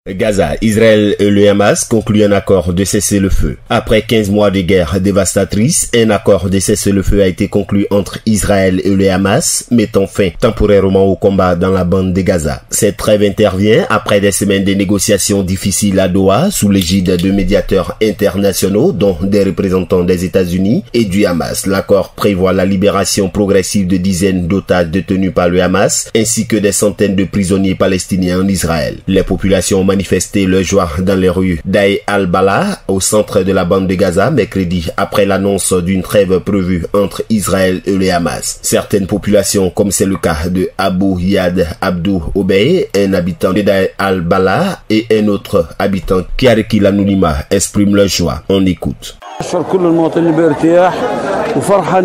Gaza, Israël et le Hamas concluent un accord de cessez-le-feu. Après 15 mois de guerre dévastatrice, un accord de cessez-le-feu a été conclu entre Israël et le Hamas, mettant fin temporairement au combat dans la bande de Gaza. Cette trêve intervient après des semaines de négociations difficiles à Doha, sous l'égide de médiateurs internationaux, dont des représentants des États-Unis et du Hamas. L'accord prévoit la libération progressive de dizaines d'otages détenus par le Hamas, ainsi que des centaines de prisonniers palestiniens en Israël. Les populations ont manifesté leur joie dans les rues d'Aï al-Bala, au centre de la bande de Gaza, mercredi, après l'annonce d'une trêve prévue entre Israël et le Hamas. Certaines populations, comme c'est le cas de Abu Yad Abdou Obey, un habitant de Daï al-Bala, et un autre habitant qui a requis l'anonymat, expriment leur joie. On écoute.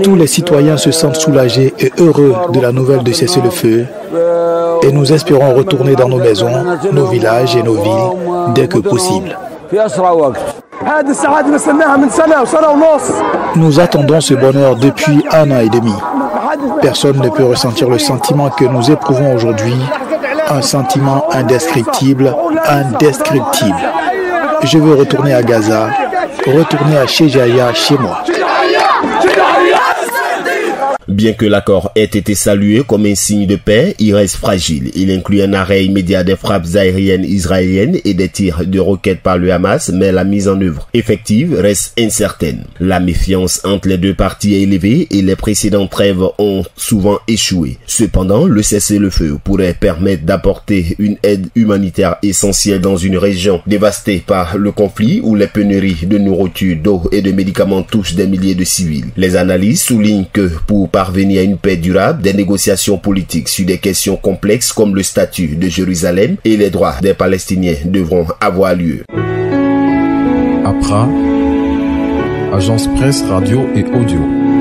Tous les citoyens se sentent soulagés et heureux de la nouvelle de cessez-le-feu et nous espérons retourner dans nos maisons, nos villages et nos villes dès que possible. Nous attendons ce bonheur depuis 1 an et demi. Personne ne peut ressentir le sentiment que nous éprouvons aujourd'hui, un sentiment indescriptible, indescriptible. Je veux retourner à Gaza, retourner à Shejaya, chez moi. Bien que l'accord ait été salué comme un signe de paix, il reste fragile. Il inclut un arrêt immédiat des frappes aériennes israéliennes et des tirs de roquettes par le Hamas, mais la mise en œuvre effective reste incertaine. La méfiance entre les deux parties est élevée et les précédentes trêves ont souvent échoué. Cependant, le cessez-le-feu pourrait permettre d'apporter une aide humanitaire essentielle dans une région dévastée par le conflit où les pénuries de nourriture, d'eau et de médicaments touchent des milliers de civils. Les analyses soulignent que pour parvenir à une paix durable, des négociations politiques sur des questions complexes comme le statut de Jérusalem et les droits des Palestiniens devront avoir lieu. APRA, Agence Presse Radio et Audio.